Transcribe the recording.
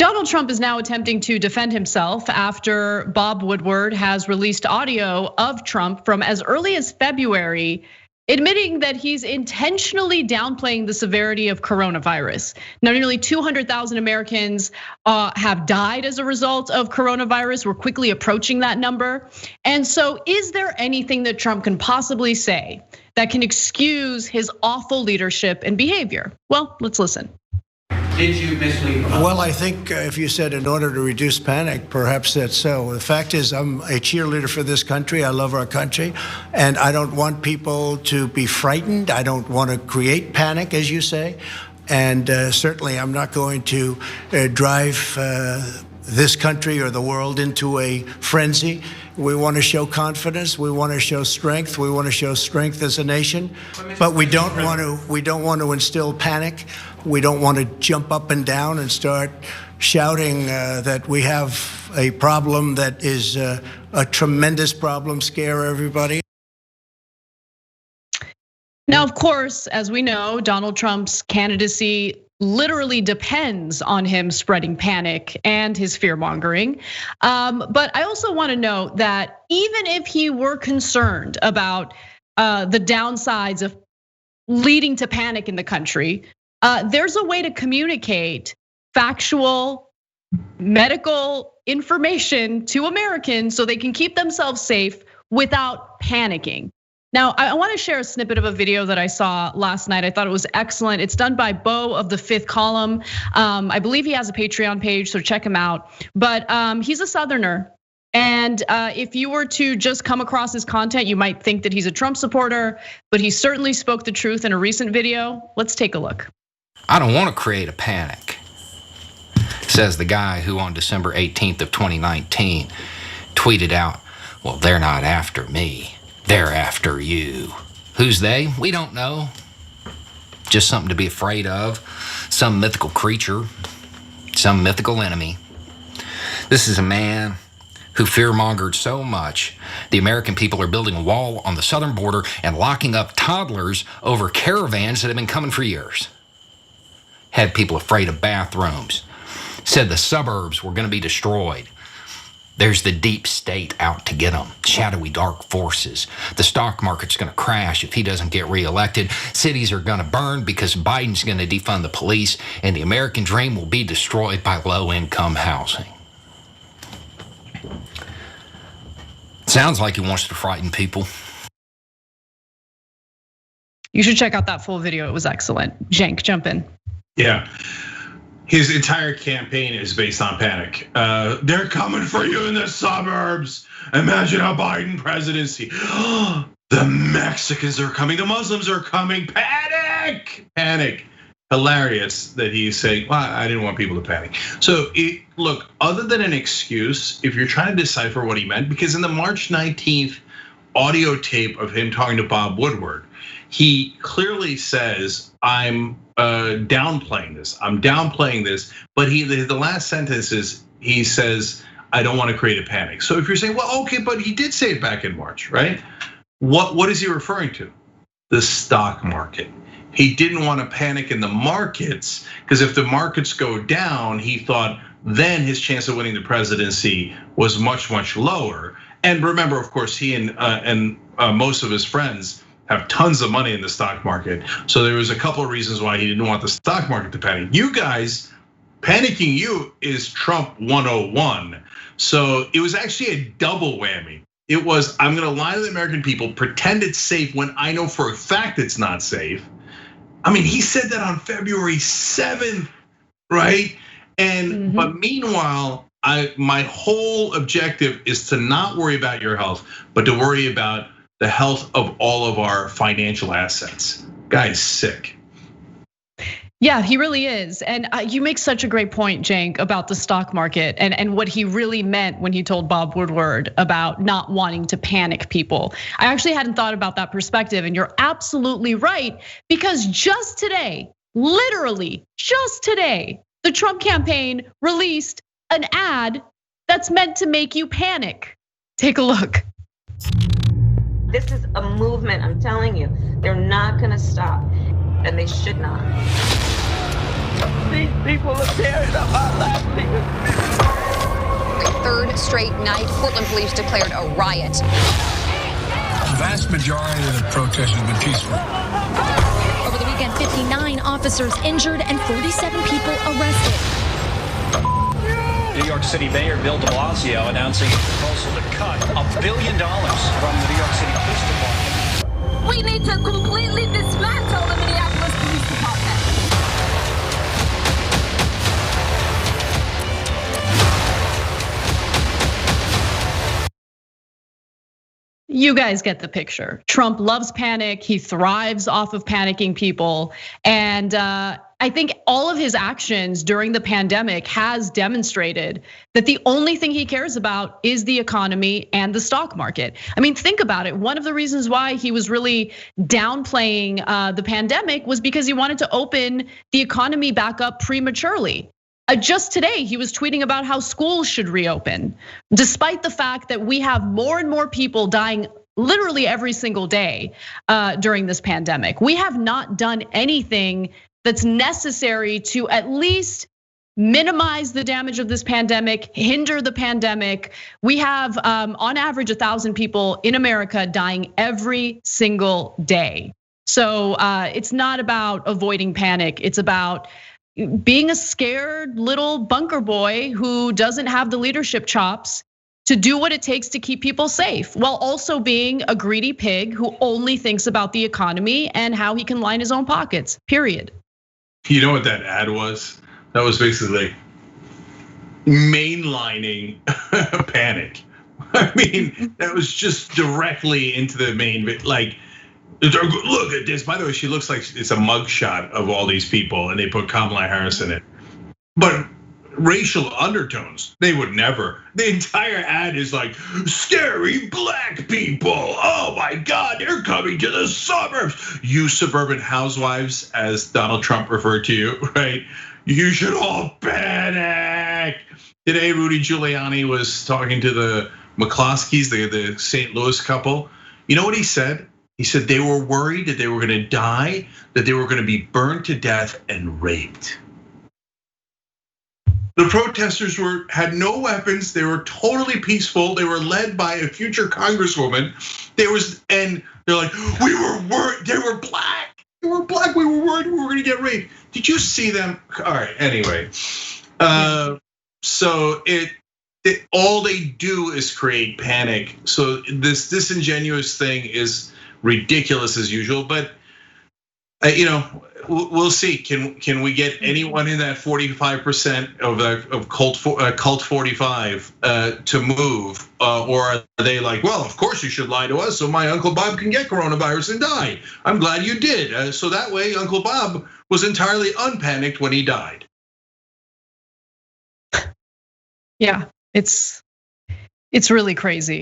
Donald Trump is now attempting to defend himself after Bob Woodward has released audio of Trump from as early as February, admitting that he's intentionally downplaying the severity of coronavirus. Now, nearly 200,000 Americans have died as a result of coronavirus. We're quickly approaching that number. And so is there anything that Trump can possibly say that can excuse his awful leadership and behavior? Well, let's listen. Did you mislead? Well, I think if you said in order to reduce panic, perhaps that's so. The fact is, I'm a cheerleader for this country. I love our country, and I don't want people to be frightened. I don't want to create panic, as you say, and certainly I'm not going to drive this country or the world into a frenzy. We want to show confidence. We want to show strength. We want to show strength as a nation, but we don't want to instill panic. We don't want to jump up and down and start shouting that we have a problem that is a tremendous problem, scare everybody. Now, of course, as we know, Donald Trump's candidacy literally depends on him spreading panic and his fear mongering. But I also want to note that even if he were concerned about the downsides of leading to panic in the country, there's a way to communicate factual medical information to Americans so they can keep themselves safe without panicking. Now, I want to share a snippet of a video that I saw last night. I thought it was excellent. It's done by Bo of the Fifth Column. I believe he has a Patreon page, so check him out. But he's a Southerner. And if you were to just come across his content, you might think that he's a Trump supporter, but he certainly spoke the truth in a recent video. Let's take a look. I don't want to create a panic, says the guy who on December 18th of 2019 tweeted out, well, they're not after me, they're after you. Who's they? We don't know. Just something to be afraid of, some mythical creature, some mythical enemy. This is a man who fear-mongered so much, the American people are building a wall on the southern border and locking up toddlers over caravans that have been coming for years. Had people afraid of bathrooms, said the suburbs were gonna be destroyed. There's the deep state out to get them, shadowy dark forces. The stock market's gonna crash if he doesn't get reelected. Cities are gonna burn because Biden's gonna defund the police, and the American dream will be destroyed by low-income housing. Sounds like he wants to frighten people. You should check out that full video, it was excellent. Cenk, jump in. Yeah, his entire campaign is based on panic. They're coming for you in the suburbs. Imagine a Biden presidency. The Mexicans are coming, the Muslims are coming, panic, panic. Hilarious that he's saying, well, I didn't want people to panic. So look, other than an excuse, if you're trying to decipher what he meant, because in the March 19th audio tape of him talking to Bob Woodward, he clearly says, I'm downplaying this. I'm downplaying this, but the last sentence is he says, I don't want to create a panic. So if you're saying, well, okay, but he did say it back in March, right? What is he referring to? The stock market. He didn't want to panic in the markets because if the markets go down, he thought then his chance of winning the presidency was much, much lower. And remember, of course, he and most of his friends have tons of money in the stock market. So there was a couple of reasons why he didn't want the stock market to panic. You guys, panicking you is Trump 101. So it was actually a double whammy. It was, I'm gonna lie to the American people, pretend it's safe when I know for a fact it's not safe. I mean, he said that on February 7th, right? And but meanwhile, my whole objective is to not worry about your health, but to worry about the health of all of our financial assets. Guy's sick. Yeah, he really is. And you make such a great point, Cenk, about the stock market and what he really meant when he told Bob Woodward about not wanting to panic people. I actually hadn't thought about that perspective, and you're absolutely right, because just today, literally just today, the Trump campaign released an ad that's meant to make you panic. Take a look. This is a movement, I'm telling you. They're not gonna stop, and they should not. These people are tearing up our lives. straight night. Portland police declared a riot. The vast majority of the protest has been peaceful. Over the weekend, 59 officers injured and 47 people arrested. New York City Mayor Bill de Blasio announcing a proposal to cut $1 billion from the New York City Police Department. We need to completely dismantle the Minneapolis Police Department. You guys get the picture. Trump loves panic. He thrives off of panicking people. And I think all of his actions during the pandemic has demonstrated that the only thing he cares about is the economy and the stock market. I mean, think about it. One of the reasons why he was really downplaying the pandemic was because he wanted to open the economy back up prematurely. Just today, he was tweeting about how schools should reopen, despite the fact that we have more and more people dying literally every single day during this pandemic. We have not done anything that's necessary to at least minimize the damage of this pandemic, hinder the pandemic. We have on average 1,000 people in America dying every single day. So it's not about avoiding panic. It's about being a scared little bunker boy who doesn't have the leadership chops to do what it takes to keep people safe, while also being a greedy pig who only thinks about the economy and how he can line his own pockets, period. You know what that ad was? That was basically mainlining panic. I mean, that was just directly into the main, like, look at this. By the way, she looks like it's a mugshot of all these people, and they put Kamala Harris in it. But racial undertones, they would never. The entire ad is like, scary black people. Oh my God, they're coming to the suburbs. You suburban housewives, as Donald Trump referred to you, right? You should all panic. Today, Rudy Giuliani was talking to the McCloskeys, the St. Louis couple. You know what he said? He said they were worried that they were gonna die, that they were gonna be burned to death and raped. The protesters had no weapons. They were totally peaceful. They were led by a future congresswoman. And they're like, we were worried. They were black. They were black. We were worried we were gonna get raped. Did you see them? All right. Anyway, so all they do is create panic. So this disingenuous thing is ridiculous as usual, but we'll see. Can we get anyone in that 45% of cult 45 to move, or are they like, well, of course you should lie to us so my Uncle Bob can get coronavirus and die? I'm glad you did. So that way, Uncle Bob was entirely unpanicked when he died. Yeah, it's really crazy.